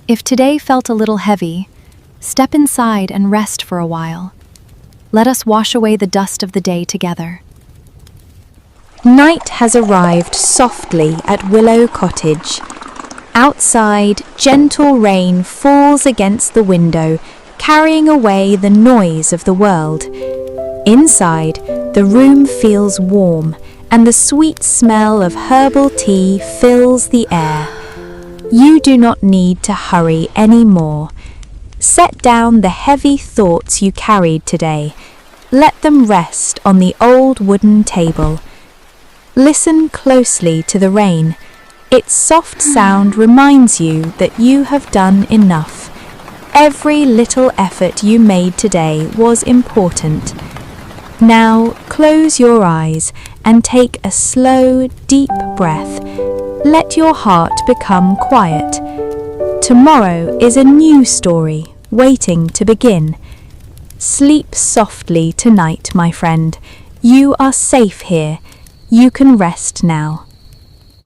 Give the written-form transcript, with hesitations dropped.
If today felt a little heavy, step inside and rest for a while. Let us wash away the dust of the day together. Night has arrived softly at Willow Cottage. Outside, gentle rain falls against the window, carrying away the noise of the world. Inside, the room feels warm, and the sweet smell of herbal tea fills the air. You do not need to hurry anymore. Set down the heavy thoughts you carried today. Let them rest on the old wooden table. Listen closely to the rain. Its soft sound reminds you that you have done enough. Every little effort you made today was important. Now close your eyes and take a slow, deep breath. Let your heart become quiet. Tomorrow is a new story waiting to begin. Sleep softly tonight, my friend. You are safe here. You can rest now.